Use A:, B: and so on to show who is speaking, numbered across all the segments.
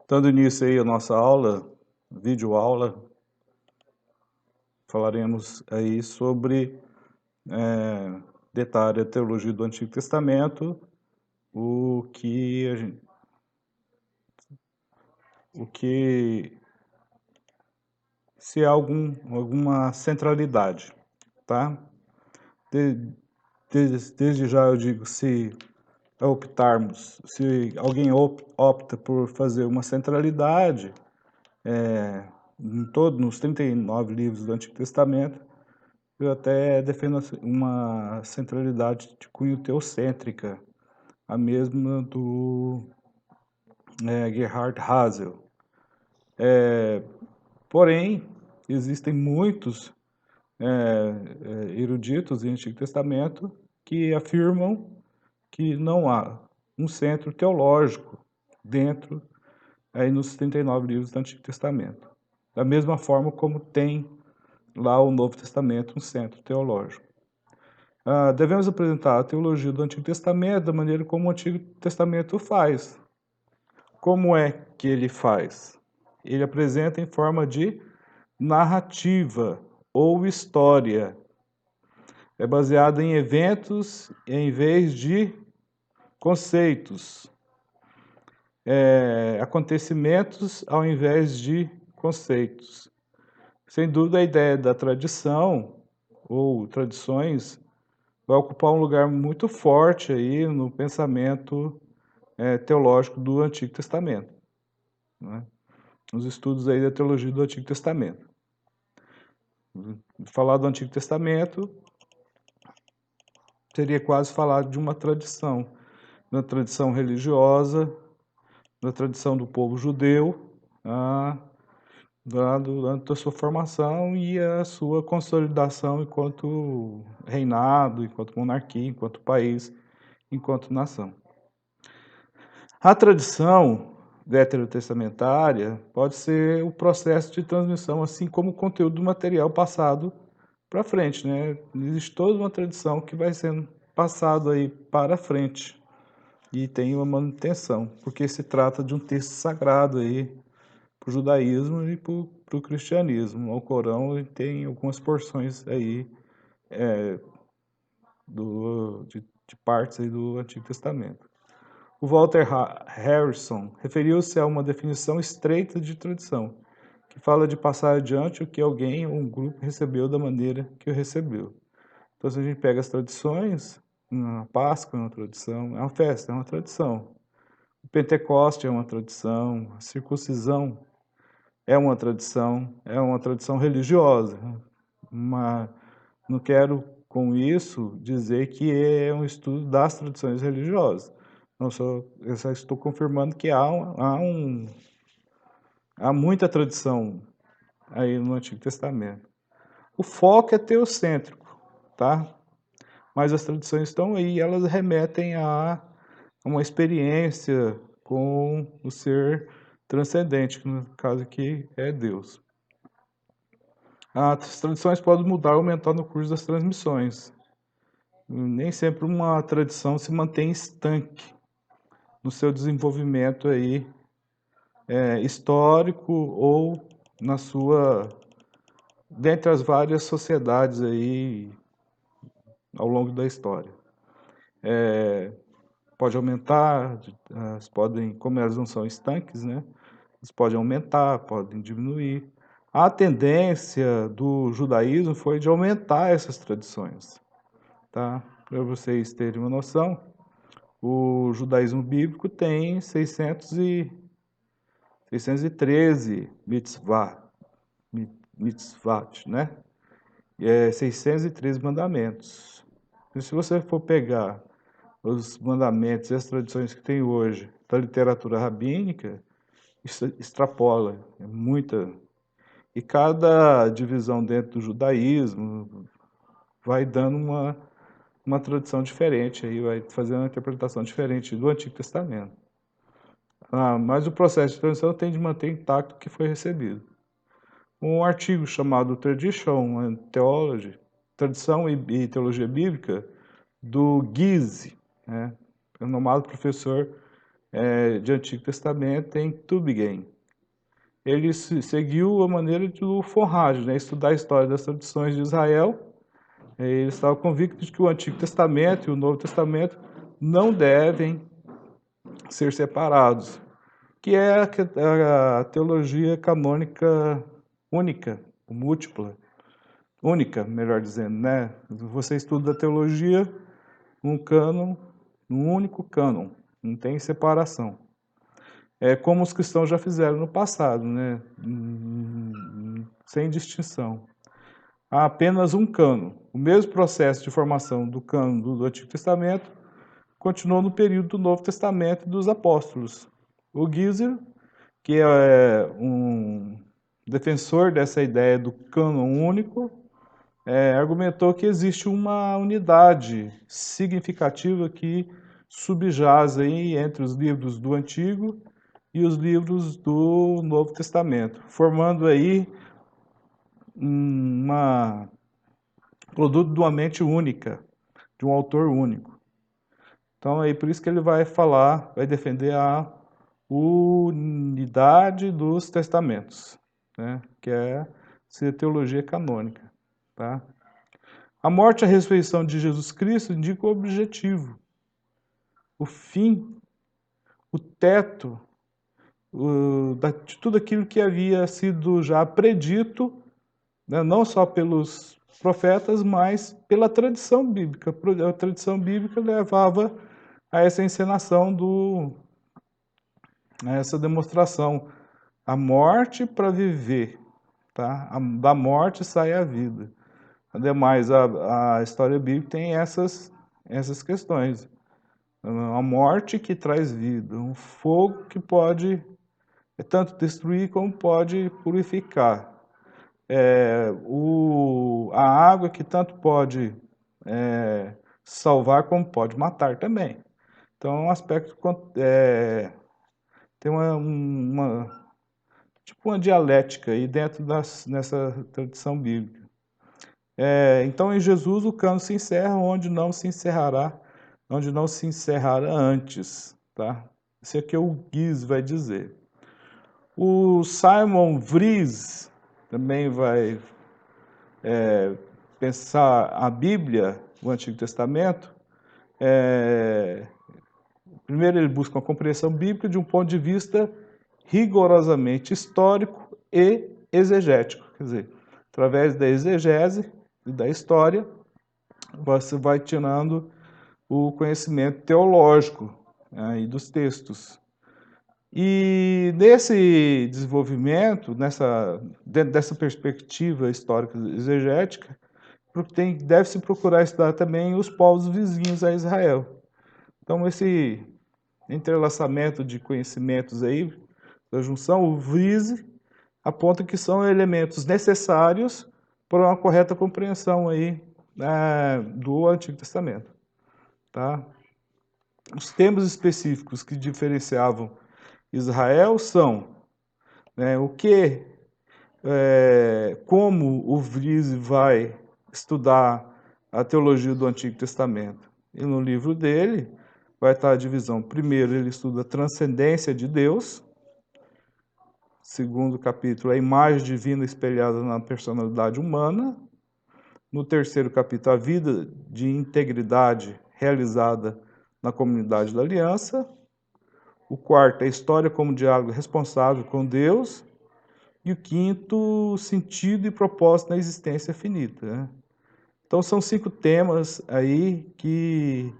A: Dando início aí a nossa aula, videoaula, falaremos aí sobre detalhe a teologia do Antigo Testamento, o que a gente, o que se há alguma centralidade, tá? De- desde já eu digo, se optarmos, se alguém opta por fazer uma centralidade, nos 39 livros do Antigo Testamento, eu até defendo uma centralidade de cunho teocêntrica, a mesma do Gerhard Hazel. Porém, existem muitos eruditos do Antigo Testamento que afirmam que não há um centro teológico dentro, aí nos 39 livros do Antigo Testamento. Da mesma forma como tem lá o Novo Testamento um centro teológico. Devemos apresentar a teologia do Antigo Testamento da maneira como o Antigo Testamento faz. Como é que ele faz? Ele apresenta em forma de narrativa ou história. É baseado em eventos em vez de conceitos. Acontecimentos ao invés de conceitos. Sem dúvida, a ideia da tradição ou tradições vai ocupar um lugar muito forte aí no pensamento teológico do Antigo Testamento, né? Nos estudos aí da teologia do Antigo Testamento. Falar do Antigo Testamento seria quase falar de uma tradição religiosa, da tradição do povo judeu, durante a sua formação e a sua consolidação enquanto reinado, enquanto monarquia, enquanto país, enquanto nação. A tradição veterotestamentária pode ser o processo de transmissão, assim como o conteúdo do material passado para frente, né? Existe toda uma tradição que vai sendo passado aí para frente e tem uma manutenção, porque se trata de um texto sagrado aí para o judaísmo e para o cristianismo. O Corão tem algumas porções aí de partes aí do Antigo Testamento. O Walter Harrison referiu-se a uma definição estreita de tradição, que fala de passar adiante o que alguém ou um grupo recebeu da maneira que o recebeu. Então, se a gente pega as tradições, a Páscoa é uma tradição, é uma festa, é uma tradição. O Pentecoste é uma tradição, a circuncisão é uma tradição religiosa. Mas não quero com isso dizer que é um estudo das tradições religiosas. Eu só estou confirmando que há muita tradição aí no Antigo Testamento. O foco é teocêntrico, tá? Mas as tradições estão aí, elas remetem a uma experiência com o ser transcendente, que no caso aqui é Deus. As tradições podem mudar ou aumentar no curso das transmissões. Nem sempre uma tradição se mantém estanque no seu desenvolvimento aí, histórico ou na sua dentre as várias sociedades aí ao longo da história. Pode aumentar, como elas não são estanques, né? Eles podem aumentar, podem diminuir. A tendência do judaísmo foi de aumentar essas tradições, tá? Para vocês terem uma noção, o judaísmo bíblico tem 613 mitzvot, né? 613 mandamentos. E se você for pegar os mandamentos e as tradições que tem hoje da literatura rabínica, isso extrapola, é muita. E cada divisão dentro do judaísmo vai dando uma tradição diferente, aí vai fazendo uma interpretação diferente do Antigo Testamento. Mas o processo de transição tem de manter intacto o que foi recebido. Um artigo chamado Tradition and Theology, Tradição e Teologia Bíblica, do Guise, né, renomado professor de Antigo Testamento em Tübingen. Ele seguiu a maneira do Forrage, né, estudar a história das tradições de Israel. Ele estava convicto de que o Antigo Testamento e o Novo Testamento não devem ser separados, que é a teologia canônica única, múltipla, única, melhor dizendo, né? Você estuda a teologia num cânon, num único cânon, não tem separação. É como os cristãos já fizeram no passado, né? Sem distinção. Há apenas um cânon. O mesmo processo de formação do cânon do Antigo Testamento continuou no período do Novo Testamento dos apóstolos. O Geisler, que é um defensor dessa ideia do cânon único, argumentou que existe uma unidade significativa que subjaz aí entre os livros do Antigo e os livros do Novo Testamento, formando aí um produto de uma mente única, de um autor único. Então, aí por isso que ele vai falar, vai defender a unidade dos testamentos, né? Que é a teologia canônica. Tá? A morte e a ressurreição de Jesus Cristo indicam o objetivo, o fim, o teto de tudo aquilo que havia sido já predito, né? Não só pelos profetas, mas pela tradição bíblica. A tradição bíblica levava a essa encenação a essa demonstração, a morte para viver, tá? Da morte sai a vida. Ademais, a história bíblica tem essas questões. A morte que traz vida, um fogo que pode tanto destruir como pode purificar. A água que tanto pode salvar como pode matar também. Então, é um aspecto tem tipo uma dialética aí dentro nessa tradição bíblica. Então, em Jesus, o cano se encerra onde não se encerrará, onde não se encerrara antes. Tá? Isso é o que o Guise vai dizer. O Simon Vries também vai pensar a Bíblia, o Antigo Testamento. Primeiro, ele busca uma compreensão bíblica de um ponto de vista rigorosamente histórico e exegético. Quer dizer, através da exegese e da história, você vai tirando o conhecimento teológico, né, e dos textos. E nesse desenvolvimento, dentro dessa perspectiva histórica exegética, deve-se procurar estudar também os povos vizinhos a Israel. Então, esse entrelaçamento de conhecimentos aí, da junção, o Vries aponta que são elementos necessários para uma correta compreensão aí, do Antigo Testamento. Tá? Os termos específicos que diferenciavam Israel são, né, como o Vries vai estudar a teologia do Antigo Testamento. E no livro dele vai estar a divisão. Primeiro, ele estuda a transcendência de Deus. Segundo capítulo, a imagem divina espelhada na personalidade humana. No terceiro capítulo, a vida de integridade realizada na comunidade da aliança. O quarto, a história como diálogo responsável com Deus. E o quinto, sentido e propósito na existência finita. Né? Então, são 5 temas aí que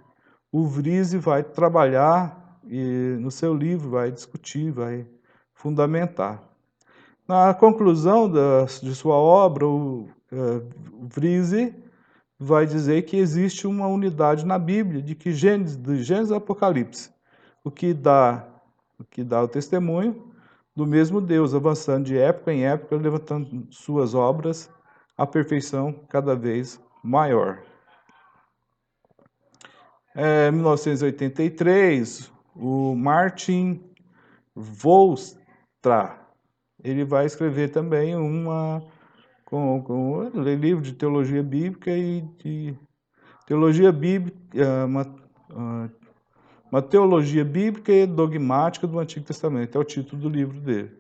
A: o Vries vai trabalhar e no seu livro vai discutir, vai fundamentar. Na conclusão de sua obra, o Vries vai dizer que existe uma unidade na Bíblia, de que de Gênesis e Apocalipse, o que dá o testemunho do mesmo Deus, avançando de época em época, levantando suas obras à perfeição cada vez maior. Em 1983, o Martin Voustra, ele vai escrever também um livro de teologia bíblica e de teologia bíblica, Uma teologia bíblica e dogmática do Antigo Testamento, é o título do livro dele.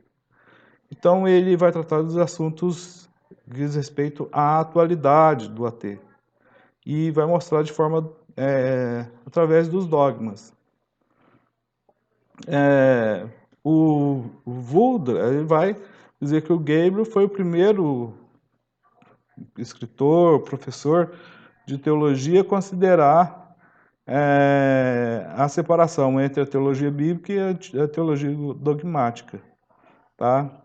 A: Então ele vai tratar dos assuntos que diz respeito à atualidade do AT e vai mostrar de forma através dos dogmas. O Wulder, ele vai dizer que o Gabriel foi o primeiro escritor, professor de teologia a considerar a separação entre a teologia bíblica e a teologia dogmática, tá?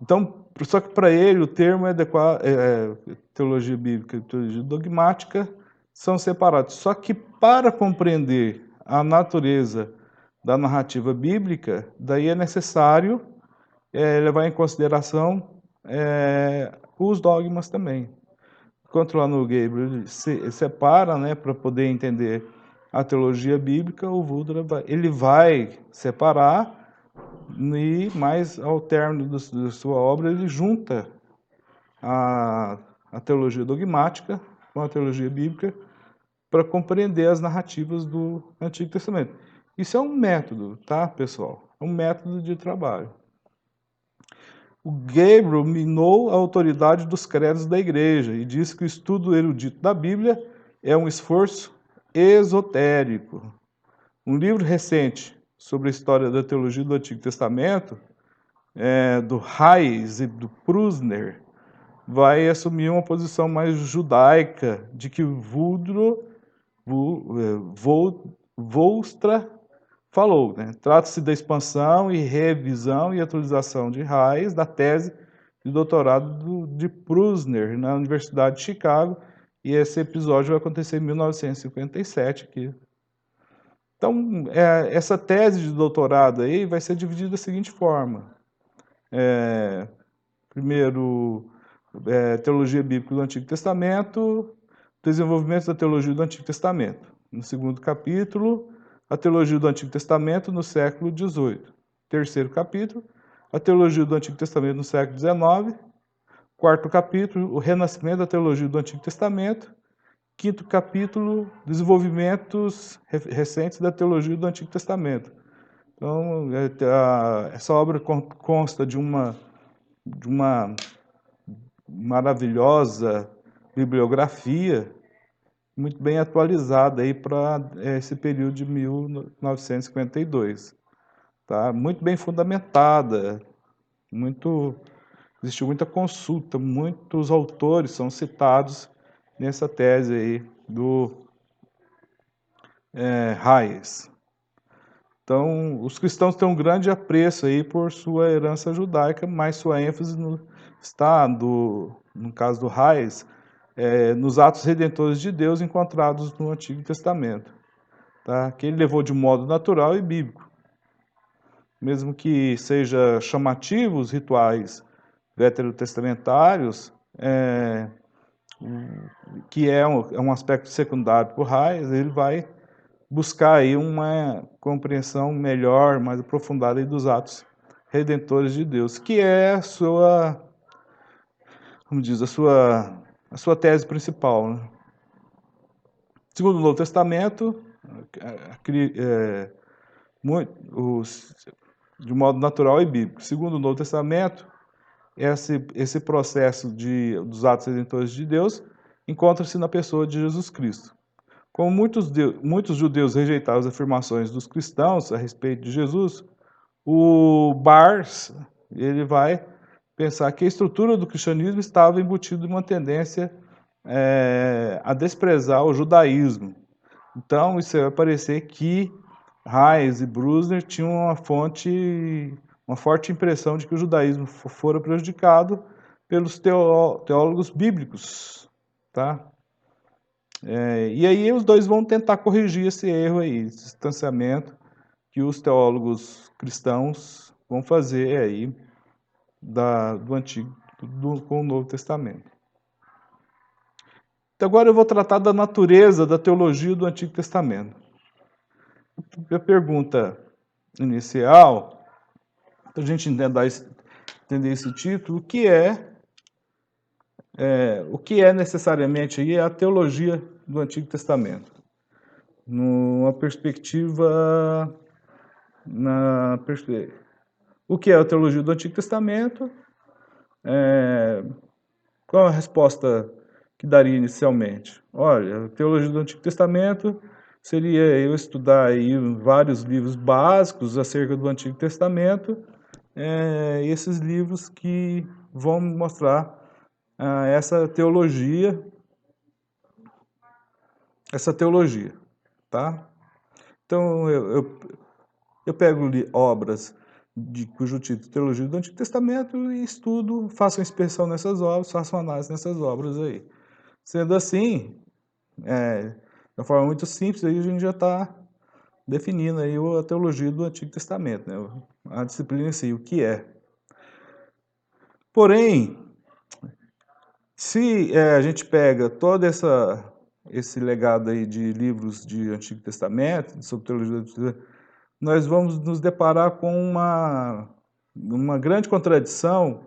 A: Então, só que para ele o termo teologia bíblica e teologia dogmática são separados. Só que para compreender a natureza da narrativa bíblica, daí é necessário levar em consideração os dogmas também. Enquanto lá no Gabriel ele separa, né, para poder entender a teologia bíblica, o Wulder ele vai separar e mais ao término da sua obra ele junta a teologia dogmática com a teologia bíblica para compreender as narrativas do Antigo Testamento. Isso é um método, tá, pessoal? É um método de trabalho. O Gabriel minou a autoridade dos credos da igreja e disse que o estudo erudito da Bíblia é um esforço esotérico. Um livro recente sobre a história da teologia do Antigo Testamento, do Hayes e do Prusner, vai assumir uma posição mais judaica de que Volstra falou, né? Trata-se da expansão e revisão e atualização de Hayes da tese de doutorado de Prusner na Universidade de Chicago, e esse episódio vai acontecer em 1957 aqui. Então, essa tese de doutorado aí vai ser dividida da seguinte forma. Primeiro, teologia bíblica do Antigo Testamento, desenvolvimento da teologia do Antigo Testamento. No segundo capítulo, a teologia do Antigo Testamento no século XVIII. Terceiro capítulo, a teologia do Antigo Testamento no século XIX. Quarto capítulo, o renascimento da teologia do Antigo Testamento. Quinto capítulo, desenvolvimentos recentes da teologia do Antigo Testamento. Então, essa obra consta de uma maravilhosa bibliografia, muito bem atualizada aí para esse período de 1952, tá? Muito bem fundamentada, existiu muita consulta, muitos autores são citados nessa tese aí do Hayes. Então, os cristãos têm um grande apreço aí por sua herança judaica, mas sua ênfase está, no caso do Hayes, nos atos redentores de Deus encontrados no Antigo Testamento, tá? Que ele levou de modo natural e bíblico. Mesmo que seja chamativo os rituais veterotestamentários, que é um aspecto secundário para o Hayes, ele vai buscar aí uma compreensão melhor, mais aprofundada aí dos atos redentores de Deus, que é a sua, como diz, a sua tese principal, né? Segundo o Novo Testamento, de modo natural e bíblico. Segundo o Novo Testamento, esse processo dos atos redentores de Deus encontra-se na pessoa de Jesus Cristo. Como muitos judeus rejeitaram as afirmações dos cristãos a respeito de Jesus, o Barth ele vai pensar que a estrutura do cristianismo estava embutida em uma tendência a desprezar o judaísmo. Então, isso vai parecer que Hayes e Brusner tinham uma forte impressão de que o judaísmo fora prejudicado pelos teólogos bíblicos, tá? E aí os dois vão tentar corrigir esse erro aí, esse distanciamento que os teólogos cristãos vão fazer aí do Antigo com o Novo Testamento. Então agora eu vou tratar da natureza da teologia do Antigo Testamento. A pergunta inicial, para a gente entender esse título, o que é necessariamente aí a teologia do Antigo Testamento, numa perspectiva, o que é a teologia do Antigo Testamento? Qual a resposta que daria inicialmente? Olha, a teologia do Antigo Testamento seria eu estudar aí vários livros básicos acerca do Antigo Testamento, esses livros que vão mostrar essa teologia, tá? Então eu pego obras cujo título Teologia do Antigo Testamento e estudo, faço uma inspeção nessas obras, faço uma análise nessas obras aí. Sendo assim, de uma forma muito simples, aí a gente já está definindo aí a teologia do Antigo Testamento, né? A disciplina em si, o que é. Porém, se a gente pega todo esse legado aí de livros de Antigo Testamento, sobre teologia do Antigo Testamento, nós vamos nos deparar com uma grande contradição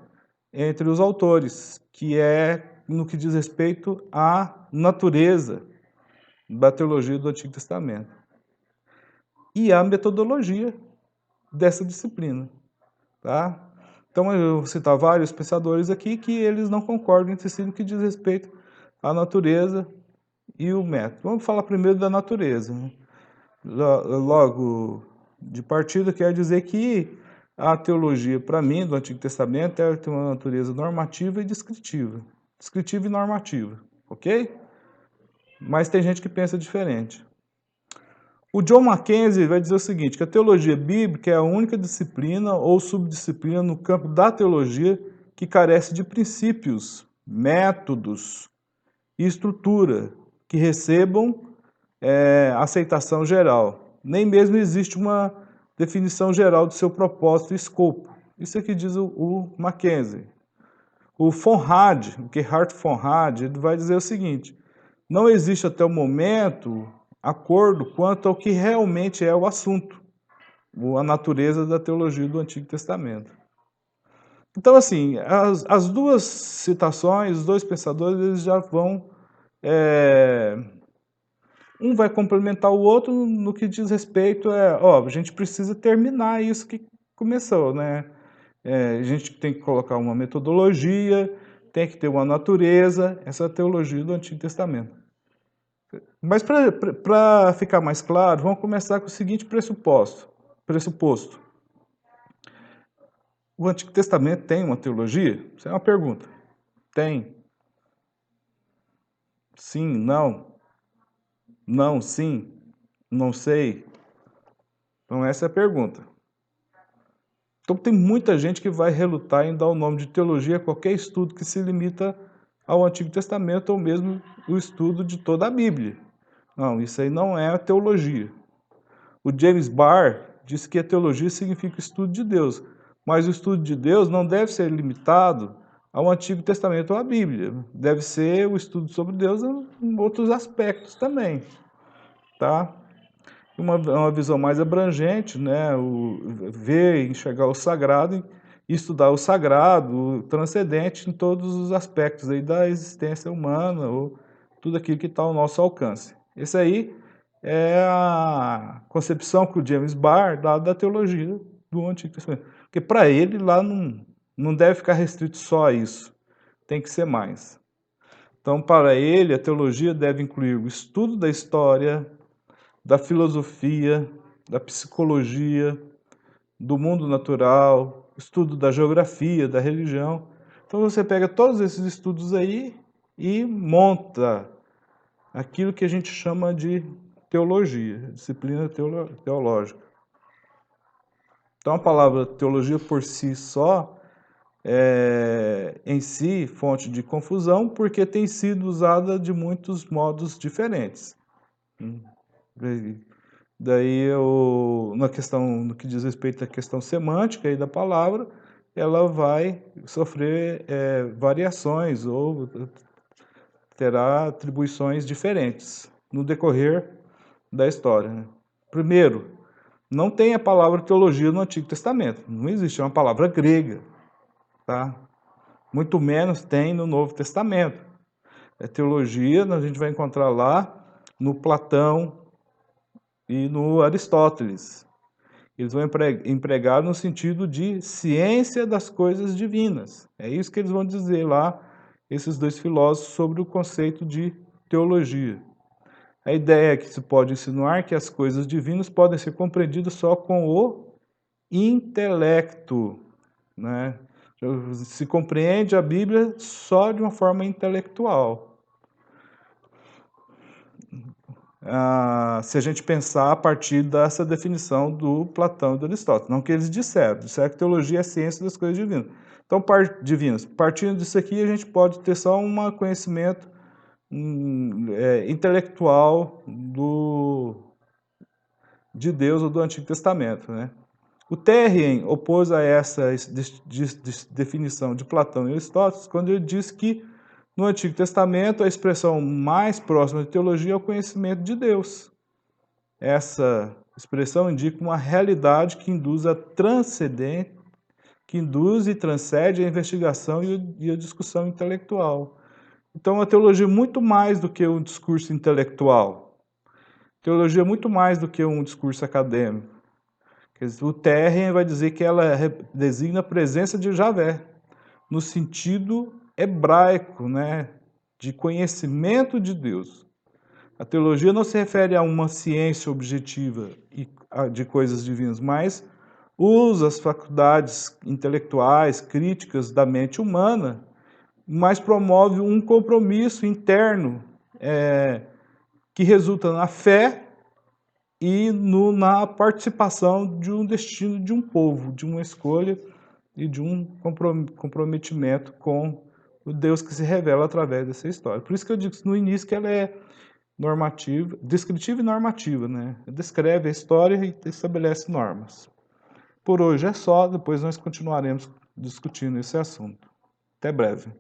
A: entre os autores, que é no que diz respeito à natureza da teologia do Antigo Testamento e à metodologia dessa disciplina, tá? Então eu vou citar vários pensadores aqui que eles não concordam entre si no que diz respeito à natureza e o método. Vamos falar primeiro da natureza, né? Logo de partida, quer dizer que a teologia, para mim, do Antigo Testamento, ela tem uma natureza normativa e descritiva. Descritiva e normativa, ok? Mas tem gente que pensa diferente. O John Mackenzie vai dizer o seguinte, que a teologia bíblica é a única disciplina ou subdisciplina no campo da teologia que carece de princípios, métodos e estrutura que recebam aceitação geral. Nem mesmo existe uma definição geral do seu propósito e escopo. Isso é que diz o Mackenzie. O Conrad, o Gerhard Conrad, ele vai dizer o seguinte, não existe até o momento acordo quanto ao que realmente é o assunto, a natureza da teologia do Antigo Testamento. Então, assim, as duas citações, os dois pensadores, eles já vão... um vai complementar o outro no que diz respeito a gente precisa terminar isso que começou, né? A gente tem que colocar uma metodologia, tem que ter uma natureza, essa é a teologia do Antigo Testamento. Mas para ficar mais claro, vamos começar com o seguinte pressuposto. O Antigo Testamento tem uma teologia? Isso é uma pergunta. Tem. Sim, não. Não, sim. Não sei. Então essa é a pergunta. Então tem muita gente que vai relutar em dar o nome de teologia a qualquer estudo que se limita ao Antigo Testamento ou mesmo o estudo de toda a Bíblia. Não, isso aí não é a teologia. O James Barr disse que a teologia significa o estudo de Deus, mas o estudo de Deus não deve ser limitado ao Antigo Testamento ou à Bíblia. Deve ser o estudo sobre Deus em outros aspectos também, tá? Uma visão mais abrangente, né? Ver, enxergar o sagrado e estudar o sagrado, o transcendente em todos os aspectos aí da existência humana ou tudo aquilo que está ao nosso alcance. Esse aí é a concepção que o James Barr dá da teologia do Antigo Testamento. Porque para ele lá não deve ficar restrito só a isso, tem que ser mais. Então, para ele, a teologia deve incluir o estudo da história, da filosofia, da psicologia, do mundo natural, estudo da geografia, da religião. Então você pega todos esses estudos aí e monta aquilo que a gente chama de teologia, disciplina teológica. Então a palavra teologia por si só é em si fonte de confusão porque tem sido usada de muitos modos diferentes. Daí, na questão, no que diz respeito à questão semântica aí da palavra, ela vai sofrer variações ou terá atribuições diferentes no decorrer da história, né? Primeiro, não tem a palavra teologia no Antigo Testamento, não existe, é uma palavra grega, tá? Muito menos tem no Novo Testamento. teologia, a gente vai encontrar lá no Platão e no Aristóteles. Eles vão empregar no sentido de ciência das coisas divinas. É isso que eles vão dizer lá, esses dois filósofos, sobre o conceito de teologia. A ideia é que se pode insinuar que as coisas divinas podem ser compreendidas só com o intelecto, né? Se compreende a Bíblia só de uma forma intelectual. Se a gente pensar a partir dessa definição do Platão e do Aristóteles. Não que eles disseram que teologia é a ciência das coisas divinas. Então, divinas, partindo disso aqui, a gente pode ter só um conhecimento intelectual de Deus ou do Antigo Testamento, né? O Terrien opôs a essa definição de Platão e Aristóteles quando ele diz que no Antigo Testamento a expressão mais próxima de teologia é o conhecimento de Deus. Essa expressão indica uma realidade que induz a transcendente, que induz e transcende a investigação e a discussão intelectual. Então a teologia é muito mais do que um discurso intelectual. A teologia é muito mais do que um discurso acadêmico. O Terrien vai dizer que ela designa a presença de Javé, no sentido hebraico, né, de conhecimento de Deus. A teologia não se refere a uma ciência objetiva de coisas divinas, mas usa as faculdades intelectuais, críticas da mente humana, mas promove um compromisso interno que resulta na fé e na participação de um destino de um povo, de uma escolha e de um comprometimento com o Deus que se revela através dessa história. Por isso que eu digo no início que ela é normativa, descritiva e normativa, né? Descreve a história e estabelece normas. Por hoje é só, depois nós continuaremos discutindo esse assunto. Até breve.